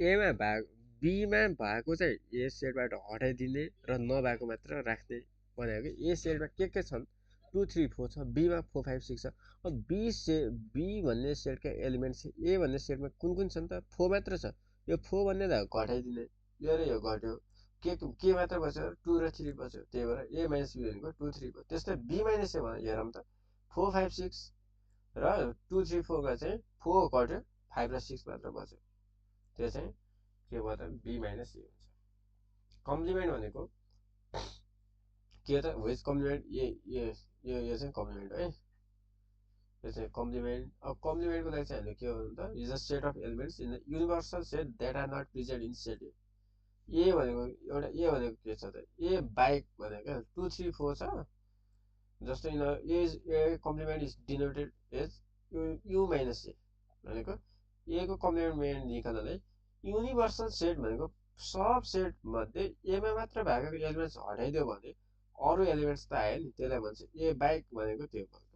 a मा भाग b मा भएको चाहिँ a सेटबाट हटाइदिने र नभएको मात्र राख्ने भनेको a सेटमा के छन् 2, 3, 4 छ b मा 4, 5, 6 छ अब b भन्ने सेटका एलिमेन्ट्स a भन्ने सेटमा कुन छन् त 4 मात्र छ यो 4 भन्ने त घटाइदिने यो र यो घट्यो के मात्र बच्यो 2 र 3 बच्यो त्यही भएर a minus b भनेको 2, 3 भयो त्यस्तै b minus a भने हेरौँ त 4, 5, 6 र 2, 3, 4 मा चाहिँ 4 घट्यो 5 र 6 मात्र बच्यो त्यो चाहिँ के भयो त b minus a हुन्छ कम्प्लिमेन्ट भनेको के हो त वेज कम्प्लिमेन्ट यो चाहिँ कम्प्लिमेन्ट है यो चाहिँ कम्प्लिमेन्ट अब कम्प्लिमेन्टको लागि चाहिँ हामीले के गर्नु त is a set of elements in the universal set that are not present in set A भनेको एउटा ए भनेको के छ त ए बाइक भनेको 2, 3, 4 छ जस्तो in A complement is denoted as U minus A भनेको ए को कम्प्लिमेन्ट निकाल्नलाई युनिभर्सल सेट भनेको सब सेट मध्ये एमा मात्र भएको एलिमेन्ट्स हटाइदियो भने अरू एलिमेन्ट्स त आयो नि त्यसलाई भन्छ ए बाइक भनेको त्यो भयो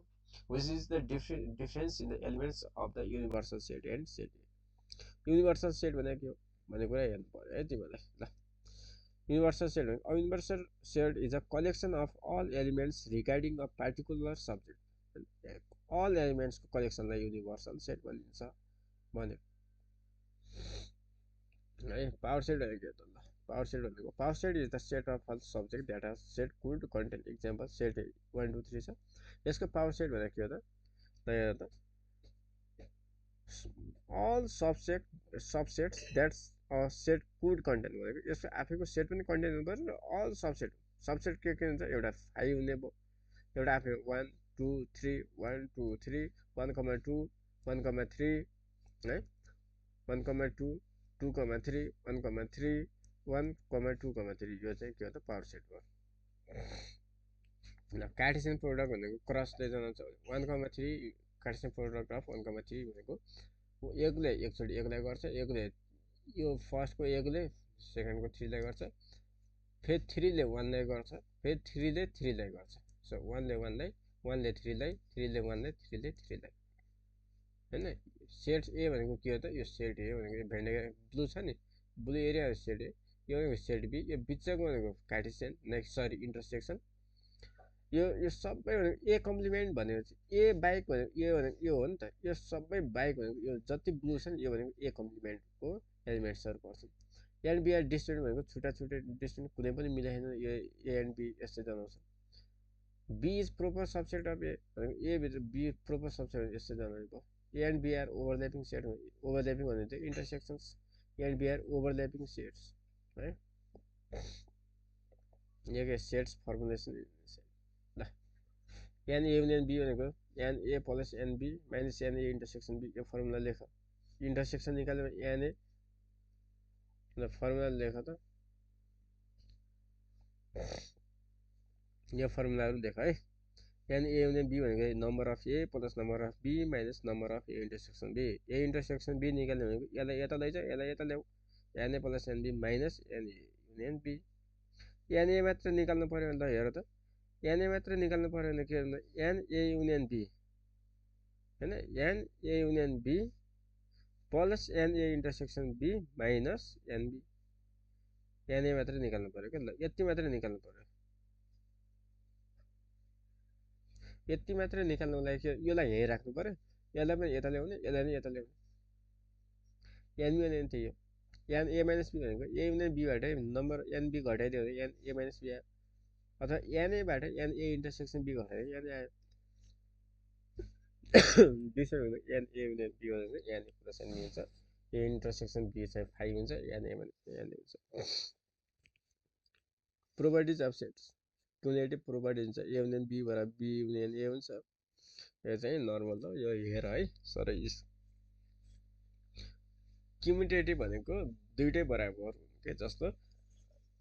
which is the difference in the elements of the universal set and set A universal set भनेको के हो भन्ने कुरा हेर्नु पर्यो है तिमीलाई ल universal set a universal set is a collection of all elements regarding a particular subject all elements को collection लाई universal set भनिन्छ भन्यो है power set भनेको के हो त ल power set भनेको power set is the set of all subject that has set could contain example set 1, 2, 3 छ यसको power set भनेको के हो त हेर त all subsets that set could contain भनेको यसको आफैको सेट पनि कन्टेन हुनु पर्छ र अल सबसेट के हुन्छ एउटा 5 हुने भयो एउटा आफै 1, 2, 3 1, 2, 3 1, 2 1, 3 है 1, 2 2, 3 1, 3 1, 2, 3 यो चाहिँ के हो त पावर सेट भयो ल कार्टेसियन प्रोडक्ट भनेको क्रसले जनाउँछ 1, 3 कार्टेसियन प्रोडक्ट अफ 1, 3 भनेको एकले एकचोटि एकलाई गर्छ एकले यो फर्स्टको एकले सेकेन्डको 3 लाई गर्छ फेरि 3 ले 1 लाई गर्छ फेरि 3 ले 3 लाई गर्छ सो 1 ले 1 लाई 1 ले 3 लाई 3 ले 1 लाई 3 ले 3 लाई हैन सेट ए भनेको के हो त यो सेट ए भनेको भेन्डे ब्लू छ नि ब्लू एरिया सेट ए यो सेट बी यो बिचको भनेको कार्टेसियन नेक्स्ट सरी इन्टरसेक्सन यो सबै भनेको ए कम्प्लिमेन्ट भनेको चाहिँ ए बाइक भनेको यो हो नि त यो सबै बाइक भनेको यो जति ब्लू छ नि यो भनेको ए कम्प्लिमेन्टको एलिमेन्ट्सहरू पर्छ एन्ड बी आर डिस्टेन्ट भनेको छुट्टा छुट्टै डिस्टेन्ट कुनै पनि मिलाएन यो ए एन्ड बी यस्तै जनाउँछ B is proper subset of A भनेको ए भित्र बी प्रोपर सबसेट यस्तै जनाउने भयो A and B are overlapping set overlapping भनेको चाहिँ intersections A and B are overlapping sets है यो सेट्स फर्मुलेसन ल एन ए युनियन बी भनेको n A plus n B minus n A intersection B यो फर्मुला लेख intersection निकाल्यो भने एन ए ल फर्मुला लेख त यो फर्मुलाहरू लेख है एन ए युनियन बी भनेको number of A plus number of B minus number of A intersection B A intersection B निकाल्यो भनेको यसलाई यता लैजाऊ यसलाई यता ल्याऊ n A plus n B minus n A union B n A मात्र निकाल्नु पर्यो भने त हेर त एन ए मात्र निकाल्नु पर्यो भने के भन्दा एन ए युनियन बी हैन n A union B plus n A intersection B minus n B n A मात्र निकाल्नु पर्यो क्या ल यति मात्र निकाल्नु पर्यो यति मात्र निकाल्नुको लागि योलाई यहीँ राख्नु पर्यो यसलाई पनि यता ल्याउने यसलाई पनि यता ल्याउने एन बी भने त्यही हो एन ए माइनस बी भनेको ए युनियन बीबाट नम्बर एन बी घटाइदियो भने एन ए माइनस बी आयो अथवा एन एबाट एन ए इन्टरसेक्सन बी घटाइदियो एन आयो डिस्टेन्स भनेको एन ए युनियन बी भनेको n A plus n B हुन्छ ए इन्टरसेक्सन बी चाहिँ 5 हुन्छ एन ए भने एन ए हुन्छ properties of sets cumulative property हुन्छ ए युनियन बी बराबर बी युनियन ए हुन्छ यो चाहिँ नर्मल हो, यो हेर है। सर क्युमुलेटिभ भनेको दुइटै बराबर के जस्तो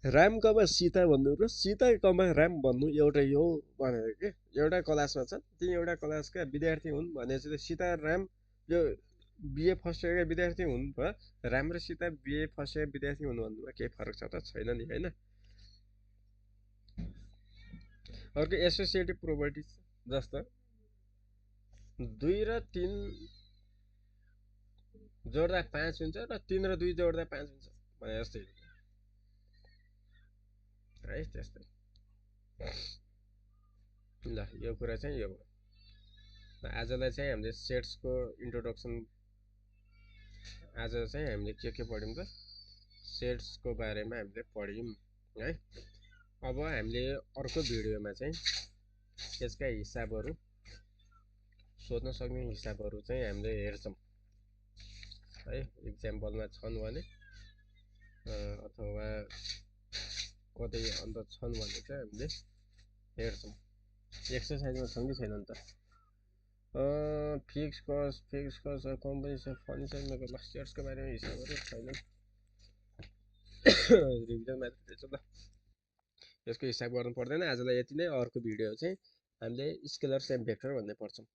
ऱ्याम कमा सीता भन्नु र सीता कमा ऱ्याम भन्नु एउटै हो भनेर के एउटा क्लासमा छ ती एउटा क्लासका विद्यार्थी हुन् भनेपछि सीता ऱ्याम यो बिए फर्स्ट इयरका विद्यार्थी हुन् भयो। ऱ्याम र सीता बिए फर्स्ट इयर विद्यार्थी हुनु भन्नुमा केही फरक छ त छैन नि होइन। अर्को एसोसिएटिभ प्रोपर्टिज जस्तो 2 र 3 जोड्दा 5 हुन्छ र 3 र 2 जोड्दा 5 हुन्छ भने जस्तै है त्यस्तै। ल यो कुरा चाहिँ यो भयो। आजलाई चाहिँ हामीले सेट्सको इन्ट्रोडक्सन आज चाहिँ हामीले के पढ्यौँ त सेट्सको बारेमा हामीले पढ्यौँ है। अब हामीले अर्को भिडियोमा चाहिँ यसका हिसाबहरू सोध्न सक्ने हिसाबहरू चाहिँ हामीले हेर्छौँ है। इक्जाम्पलमा छन् भने अथवा कतै अन्त छन् भने चाहिँ हामीले हेर्छौँ। एक्सर्साइजमा छन् कि छैनन् त फिक्स कस्ट कम्पनी फर्निचर सेट्सको बारेमा हिसाबहरू छैनन् रिभिजन मात्र रहेछ ल यसको हिसाब गर्नु पर्दैन। आजलाई यति नै। अर्को भिडियो चाहिँ हामीले स्केलर सेम भेक्टर भन्ने पढ्छौँ।